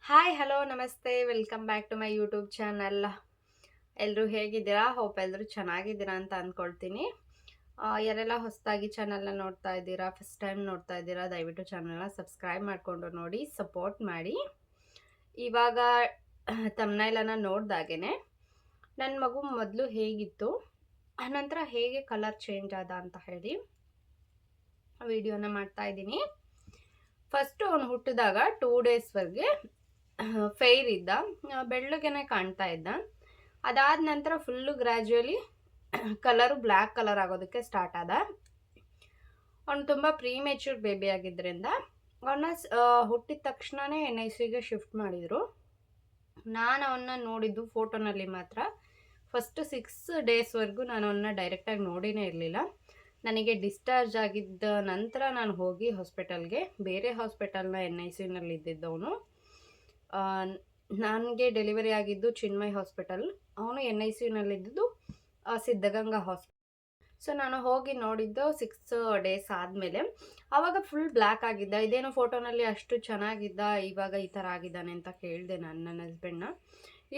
Hi hello ನಮಸ್ತೆ welcome back to my YouTube channel. ಎಲ್ಲರೂ ಹೇಗಿದ್ದೀರಾ? ಹೋಪ್ ಎಲ್ಲರೂ ಚೆನ್ನಾಗಿದ್ದೀರಾ ಅಂತ ಅಂದ್ಕೊಳ್ತೀನಿ. ಯಾರೆಲ್ಲ ಹೊಸದಾಗಿ ಚಾನಲ್ನ ನೋಡ್ತಾ ಇದ್ದೀರಾ, ಫಸ್ಟ್ ಟೈಮ್ ನೋಡ್ತಾ ಇದ್ದೀರಾ, ದಯವಿಟ್ಟು ಚಾನಲ್ನ ಸಬ್ಸ್ಕ್ರೈಬ್ ಮಾಡಿಕೊಂಡು ನೋಡಿ, ಸಪೋರ್ಟ್ ಮಾಡಿ. ಇವಾಗ ತಮ್ನೈಲನ್ನು ನೋಡ್ದಾಗೇನೆ ನನ್ನ ಮಗು ಮೊದಲು ಹೇಗಿತ್ತು, ಆನಂತರ ಹೇಗೆ ಕಲರ್ ಚೇಂಜ್ ಆದ ಅಂತ ಹೇಳಿ ವಿಡಿಯೋನ ಮಾಡ್ತಾ ಇದ್ದೀನಿ. ಫಸ್ಟು ಅವನು ಹುಟ್ಟಿದಾಗ 2 ಡೇಸ್ವರೆಗೆ ಫೇರ್ ಇದ್ದ, ಬೆಳ್ಳಗೆನೆ ಕಾಣ್ತಾ ಇದ್ದ. ಅದಾದ ನಂತರ full gradually colour black colour ಆಗೋದಕ್ಕೆ ಸ್ಟಾರ್ಟ್ ಆದ. ಅವನು ತುಂಬ ಪ್ರೀಮೆಚ್ಯೂರ್ ಬೇಬಿ ಆಗಿದ್ದರಿಂದ ಅವನ್ನ ಹುಟ್ಟಿದ ತಕ್ಷಣವೇ NICUಗೆ ಶಿಫ್ಟ್ ಮಾಡಿದರು. ನಾನು ಅವನ್ನ ನೋಡಿದ್ದು ಫೋಟೋನಲ್ಲಿ ಮಾತ್ರ. ಫಸ್ಟ್ 6 ಡೇಸ್ವರೆಗೂ ನಾನು ಅವನ್ನ ಡೈರೆಕ್ಟಾಗಿ ನೋಡಿನೇ ಇರಲಿಲ್ಲ. ನನಗೆ ಡಿಸ್ಚಾರ್ಜ್ ಆಗಿದ್ದ ನಂತರ ನಾನು ಹೋಗಿ ಹಾಸ್ಪಿಟಲ್ಗೆ, ಬೇರೆ ಹಾಸ್ಪಿಟಲ್ನ NICUನಲ್ಲಿ ಇದ್ದಿದ್ದವನು. ನನಗೆ ಡೆಲಿವರಿ ಆಗಿದ್ದು ಚಿನ್ಮಯ್ ಹಾಸ್ಪಿಟಲ್, ಅವನು NICUನಲ್ಲಿದ್ದು ಸಿದ್ಧಗಂಗಾ ಹಾಸ್ಪಿಟಲ್. ಸೊ ನಾನು ಹೋಗಿ ನೋಡಿದ್ದು 6 ಡೇಸ್ ಆದಮೇಲೆ. ಆವಾಗ ಫುಲ್ ಬ್ಲ್ಯಾಕ್ ಆಗಿದ್ದ. ಇದೇನೋ ಫೋಟೋನಲ್ಲಿ ಅಷ್ಟು ಚೆನ್ನಾಗಿದ್ದ, ಇವಾಗ ಈ ಥರ ಆಗಿದ್ದಾನೆ ಅಂತ ಕೇಳಿದೆ ನಾನು ನನ್ನ ಹಸ್ಬೆಂಡ್ನ.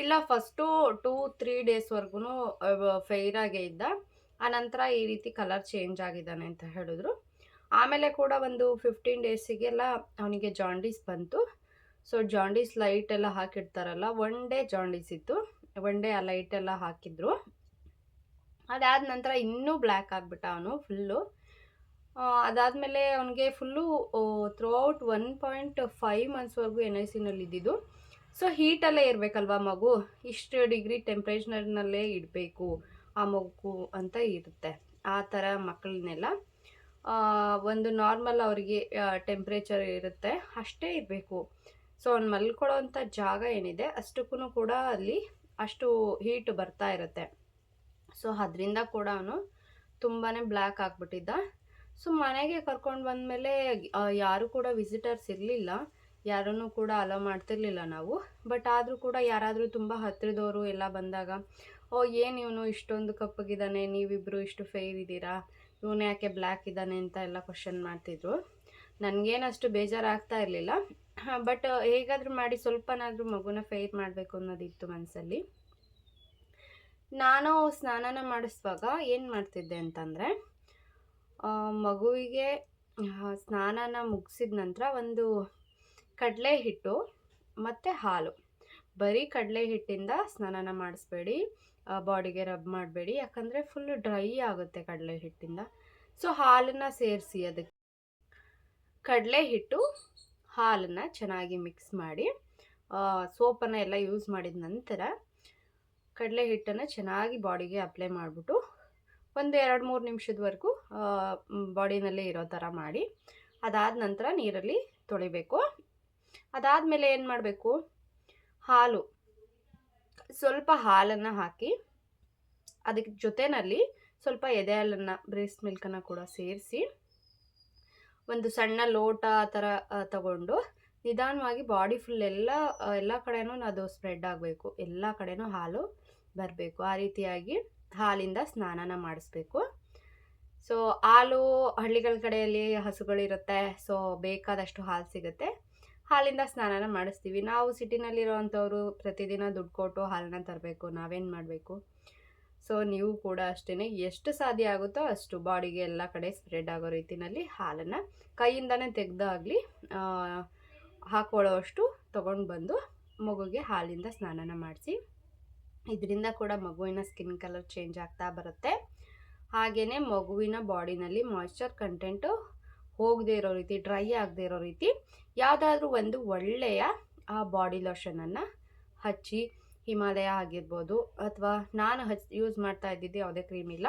ಇಲ್ಲ, ಫಸ್ಟು 2-3 ಡೇಸ್ವರೆಗೂ ಫೇರಾಗೇ ಇದ್ದ, ಆನಂತರ ಈ ರೀತಿ ಕಲರ್ ಚೇಂಜ್ ಆಗಿದ್ದಾನೆ ಅಂತ ಹೇಳಿದ್ರು. ಆಮೇಲೆ ಕೂಡ ಒಂದು 15 ಡೇಸಿಗೆಲ್ಲ ಅವನಿಗೆ ಜಾಂಡೀಸ್ ಬಂತು. ಸೊ ಜಾಂಡೀಸ್ ಲೈಟ್ ಎಲ್ಲ ಹಾಕಿಡ್ತಾರಲ್ಲ, 1 ಡೇ ಜಾಂಡೀಸ್ ಇತ್ತು. 1 ಡೇ ಆ ಲೈಟ್ ಎಲ್ಲ ಹಾಕಿದ್ರು. ಅದಾದ ನಂತರ ಇನ್ನೂ ಬ್ಲ್ಯಾಕ್ ಆಗಿಬಿಟ್ಟ ಅವನು ಫುಲ್ಲು. ಅದಾದಮೇಲೆ ಅವನಿಗೆ ಫುಲ್ಲು ಥ್ರೂಔಟ್ 1.5 ಮಂತ್ಸ್ವರೆಗೂ NICUನಲ್ಲಿ ಇದ್ದಿದ್ದು. ಸೊ ಹೀಟಲ್ಲೇ ಇರಬೇಕಲ್ವ ಮಗು, ಇಷ್ಟು ಡಿಗ್ರಿ ಟೆಂಪ್ರೇಚರ್ನಲ್ಲೇ ಇಡಬೇಕು ಆ ಮಗು ಅಂತ ಇರುತ್ತೆ. ಆ ಥರ ಮಕ್ಕಳನ್ನೆಲ್ಲ ಒಂದು ನಾರ್ಮಲ್ ಅವರಿಗೆ ಟೆಂಪ್ರೇಚರ್ ಇರುತ್ತೆ ಅಷ್ಟೇ ಇರಬೇಕು. ಸೊ ಅವ್ನು ಮಲ್ಕೊಳ್ಳೋವಂಥ ಜಾಗ ಏನಿದೆ ಅಷ್ಟಕ್ಕೂ ಕೂಡ ಅಲ್ಲಿ ಅಷ್ಟು ಹೀಟ್ ಬರ್ತಾ ಇರುತ್ತೆ. ಸೊ ಅದರಿಂದ ಕೂಡ ಅವನು ತುಂಬಾ ಬ್ಲ್ಯಾಕ್ ಆಗಿಬಿಟ್ಟಿದ್ದ. ಸೊ ಮನೆಗೆ ಕರ್ಕೊಂಡು ಬಂದಮೇಲೆ ಯಾರೂ ಕೂಡ ವಿಸಿಟರ್ಸ್ ಇರಲಿಲ್ಲ, ಯಾರನ್ನೂ ಕೂಡ ಅಲೋ ಮಾಡ್ತಿರ್ಲಿಲ್ಲ ನಾವು. ಬಟ್ ಆದರೂ ಕೂಡ ಯಾರಾದರೂ ತುಂಬ ಹತ್ತಿರದವರು ಎಲ್ಲ ಬಂದಾಗ, ಏನು ಇವನು ಇಷ್ಟೊಂದು ಕಪ್ಪಗಿದ್ದಾನೆ, ನೀವಿಬ್ಬರು ಇಷ್ಟು ಫೇರ್ ಇದ್ದೀರಾ, ಇವನು ಯಾಕೆ ಬ್ಲ್ಯಾಕ್ ಇದ್ದಾನೆ ಅಂತ ಎಲ್ಲ ಕ್ವಶನ್ ಮಾಡ್ತಿದ್ರು. ನನಗೇನಷ್ಟು ಬೇಜಾರಾಗ್ತಾ ಇರಲಿಲ್ಲ. ಬಟ್ ಹೇಗಾದರೂ ಮಾಡಿ ಸ್ವಲ್ಪನಾದರೂ ಮಗುನ ಫೇರ್ ಮಾಡಬೇಕು ಅನ್ನೋದಿತ್ತು ಮನಸ್ಸಲ್ಲಿ. ನಾನು ಸ್ನಾನನ ಮಾಡಿಸುವಾಗ ಏನು ಮಾಡ್ತಿದ್ದೆ ಅಂತಂದರೆ, ಮಗುವಿಗೆ ಸ್ನಾನನ ಮುಗಿಸಿದ ನಂತರ ಒಂದು ಕಡಲೆ ಹಿಟ್ಟು ಮತ್ತು ಹಾಲು, ಬರೀ ಕಡಲೆ ಹಿಟ್ಟಿಂದ ಸ್ನಾನನ ಮಾಡಿಸ್ಬೇಡಿ, ಬಾಡಿಗೆ ರಬ್ ಮಾಡಬೇಡಿ, ಯಾಕಂದರೆ ಫುಲ್ಲು ಡ್ರೈ ಆಗುತ್ತೆ ಕಡಲೆ ಹಿಟ್ಟಿಂದ. ಸೊ ಹಾಲನ್ನು ಸೇರಿಸಿ, ಅದಕ್ಕೆ ಕಡಲೆ ಹಿಟ್ಟು ಹಾಲನ್ನು ಚೆನ್ನಾಗಿ ಮಿಕ್ಸ್ ಮಾಡಿ, ಸೋಪನ್ನು ಎಲ್ಲ ಯೂಸ್ ಮಾಡಿದ ನಂತರ ಕಡಲೆ ಹಿಟ್ಟನ್ನು ಚೆನ್ನಾಗಿ ಬಾಡಿಗೆ ಅಪ್ಲೈ ಮಾಡಿಬಿಟ್ಟು ಒಂದು 2-3 ನಿಮಿಷದವರೆಗೂ ಬಾಡಿನಲ್ಲೇ ಇರೋ ಥರ ಮಾಡಿ, ಅದಾದ ನಂತರ ನೀರಲ್ಲಿ ತೊಳಿಬೇಕು. ಅದಾದಮೇಲೆ ಏನು ಮಾಡಬೇಕು, ಸ್ವಲ್ಪ ಹಾಲನ್ನು ಹಾಕಿ ಅದಕ್ಕೆ ಜೊತೆಯಲ್ಲಿ ಸ್ವಲ್ಪ ಎದೆ ಹಾಲನ್ನು, ಬ್ರೆಸ್ಟ್ ಮಿಲ್ಕನ್ನು ಕೂಡ ಸೇರಿಸಿ ಒಂದು ಸಣ್ಣ ಲೋಟ ಆ ಥರ ತಗೊಂಡು ನಿಧಾನವಾಗಿ ಬಾಡಿ ಫುಲ್ ಎಲ್ಲ ಕಡೆನೂ ಅದು ಸ್ಪ್ರೆಡ್ ಆಗಬೇಕು, ಎಲ್ಲ ಕಡೆನೂ ಹಾಲು ಬರಬೇಕು. ಆ ರೀತಿಯಾಗಿ ಹಾಲಿಂದ ಸ್ನಾನನ ಮಾಡಿಸ್ಬೇಕು. ಸೊ ಹಾಲು ಹಳ್ಳಿಗಳ ಕಡೆಯಲ್ಲಿ ಹಸುಗಳಿರುತ್ತೆ, ಸೊ ಬೇಕಾದಷ್ಟು ಹಾಲು ಸಿಗುತ್ತೆ, ಹಾಲಿಂದ ಸ್ನಾನನ ಮಾಡಿಸ್ತೀವಿ. ನಾವು ಸಿಟಿನಲ್ಲಿರೋವಂಥವ್ರು ಪ್ರತಿದಿನ ದುಡ್ಡು ಕೊಟ್ಟು ಹಾಲನ್ನ ತರಬೇಕು, ನಾವೇನು ಮಾಡಬೇಕು? ಸೊ ನೀವು ಕೂಡ ಅಷ್ಟೇ, ಎಷ್ಟು ಸಾಧ್ಯ ಆಗುತ್ತೋ ಅಷ್ಟು ಬಾಡಿಗೆ ಎಲ್ಲ ಕಡೆ ಸ್ಪ್ರೆಡ್ ಆಗೋ ರೀತಿಯಲ್ಲಿ ಹಾಲನ್ನು ಕೈಯಿಂದನೇ ತೆಗೆದಾಗಲಿ ಹಾಕೊಳ್ಳೋವಷ್ಟು ತೊಗೊಂಡು ಬಂದು ಮಗುಗೆ ಹಾಲಿಂದ ಸ್ನಾನನ ಮಾಡಿಸಿ. ಇದರಿಂದ ಕೂಡ ಮಗುವಿನ ಸ್ಕಿನ್ ಕಲರ್ ಚೇಂಜ್ ಆಗ್ತಾ ಬರುತ್ತೆ. ಹಾಗೆಯೇ ಮಗುವಿನ ಬಾಡಿನಲ್ಲಿ ಮಾಯ್ಶ್ಚರ್ ಕಂಟೆಂಟು ಹೋಗದೇ ಇರೋ ರೀತಿ, ಡ್ರೈ ಆಗದೆ ಇರೋ ರೀತಿ ಯಾವುದಾದ್ರೂ ಒಂದು ಒಳ್ಳೆಯ ಬಾಡಿ ಲೋಷನನ್ನು ಹಚ್ಚಿ, ಹಿಮಾಲಯ ಆಗಿರ್ಬೋದು, ಅಥವಾ ನಾನು ಯೂಸ್ ಮಾಡ್ತಾ ಇದ್ದಿದ್ದು ಯಾವುದೇ ಕ್ರೀಮ್ ಇಲ್ಲ,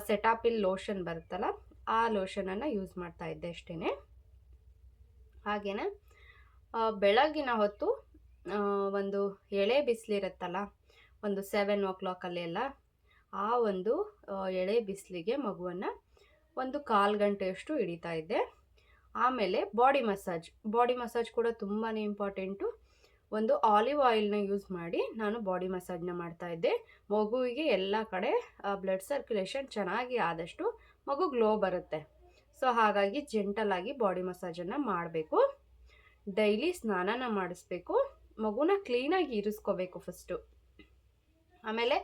ಸೆಟಾಪಿಲ್ ಲೋಷನ್ ಬರುತ್ತಲ್ಲ ಆ ಲೋಷನನ್ನು ಯೂಸ್ ಮಾಡ್ತಾ ಇದ್ದೆ ಅಷ್ಟೇ. ಹಾಗೆಯೇ ಬೆಳಗಿನ ಹೊತ್ತು ಒಂದು ಎಳೆ ಬಿಸಿಲಿರುತ್ತಲ್ಲ, ಒಂದು 7 o'clock ಎಲ್ಲ, ಆ ಒಂದು ಎಳೆ ಬಿಸಿಲಿಗೆ ಮಗುವನ್ನು ಒಂದು 1/4 ಗಂಟೆಯಷ್ಟು ಹಿಡಿತಾ ಇದ್ದೆ. ಆಮೇಲೆ ಬಾಡಿ ಮಸಾಜ್ ಕೂಡ ತುಂಬಾ ಇಂಪಾರ್ಟೆಂಟು. ಒಂದು ಆಲಿವ್ ಆಯಿಲ್ನ ಯೂಸ್ ಮಾಡಿ ನಾನು ಬಾಡಿ ಮಸಾಜ್ನ ಮಾಡ್ತಾಯಿದ್ದೆ. ಮಗುವಿಗೆ ಎಲ್ಲ ಕಡೆ ಬ್ಲಡ್ ಸರ್ಕ್ಯುಲೇಷನ್ ಚೆನ್ನಾಗಿ ಆದಷ್ಟು ಮಗು ಗ್ಲೋ ಬರುತ್ತೆ. ಸೊ ಹಾಗಾಗಿ ಜೆಂಟಲಾಗಿ ಬಾಡಿ ಮಸಾಜನ್ನು ಮಾಡಬೇಕು. ಡೈಲಿ ಸ್ನಾನನ ಮಾಡಿಸ್ಬೇಕು. ಮಗುನ ಕ್ಲೀನಾಗಿ ಇರಿಸ್ಕೋಬೇಕು ಫಸ್ಟು. ಆಮೇಲೆ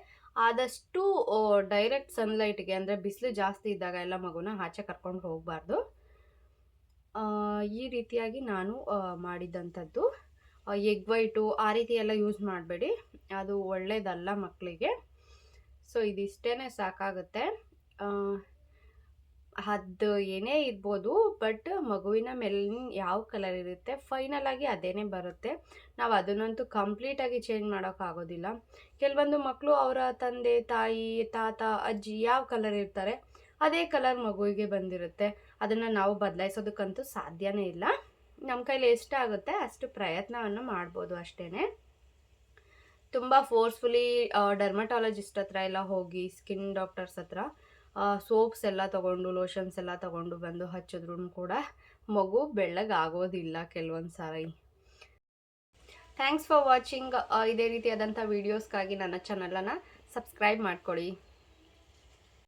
ಆದಷ್ಟು ಡೈರೆಕ್ಟ್ ಸನ್ಲೈಟ್ಗೆ, ಅಂದರೆ ಬಿಸಿಲು ಜಾಸ್ತಿ ಇದ್ದಾಗ ಎಲ್ಲ ಮಗುನ ಆಚೆ ಕರ್ಕೊಂಡು ಹೋಗಬಾರ್ದು. ಈ ರೀತಿಯಾಗಿ ನಾನು ಮಾಡಿದ್ದಂಥದ್ದು. ಎಗ್ ವೈಟು ಆ ರೀತಿ ಎಲ್ಲ ಯೂಸ್ ಮಾಡಬೇಡಿ, ಅದು ಒಳ್ಳೆಯದಲ್ಲ ಮಕ್ಕಳಿಗೆ. ಸೊ ಇದಿಷ್ಟೇ ಸಾಕಾಗುತ್ತೆ. ಅದು ಏನೇ ಇರ್ಬೋದು, ಬಟ್ ಮಗುವಿನ ಮೇಲಿನ ಯಾವ ಕಲರ್ ಇರುತ್ತೆ ಫೈನಲ್ ಆಗಿ ಅದೇನೇ ಬರುತ್ತೆ. ನಾವು ಅದನ್ನಂತೂ ಕಂಪ್ಲೀಟಾಗಿ ಚೇಂಜ್ ಮಾಡೋಕ್ಕಾಗೋದಿಲ್ಲ. ಕೆಲವೊಂದು ಮಕ್ಕಳು ಅವರ ತಂದೆ ತಾಯಿ ತಾತ ಅಜ್ಜಿ ಯಾವ ಕಲರ್ ಇರ್ತಾರೆ ಅದೇ ಕಲರ್ ಮಗುವಿಗೆ ಬಂದಿರುತ್ತೆ. ಅದನ್ನು ನಾವು ಬದಲಾಯಿಸೋದಕ್ಕಂತೂ ಸಾಧ್ಯನೇ ಇಲ್ಲ. ನಮ್ಮ ಕೈಲಿ ಎಷ್ಟಾಗುತ್ತೆ ಅಷ್ಟು ಪ್ರಯತ್ನವನ್ನು ಮಾಡ್ಬೋದು ಅಷ್ಟೇ. ತುಂಬ ಫೋರ್ಸ್ಫುಲಿ ಡರ್ಮಟಾಲಜಿಸ್ಟ್ ಹತ್ರ ಎಲ್ಲ ಹೋಗಿ, ಸ್ಕಿನ್ ಡಾಕ್ಟರ್ಸ್ ಹತ್ರ ಸೋಪ್ಸ್ ಎಲ್ಲ ತೊಗೊಂಡು, ಲೋಷನ್ಸ್ ಎಲ್ಲ ತೊಗೊಂಡು ಬಂದು ಹಚ್ಚಿದ್ರೂ ಕೂಡ ಮಗು ಬೆಳ್ಳಗಾಗೋದಿಲ್ಲ ಕೆಲವೊಂದು ಸಾರಿ. Thanks for watching. ಇದೇ ರೀತಿಯಾದಂಥ ವೀಡಿಯೋಸ್ಗಾಗಿ ನನ್ನ ಚಾನಲನ್ನು ಸಬ್ಸ್ಕ್ರೈಬ್ ಮಾಡ್ಕೊಳ್ಳಿ.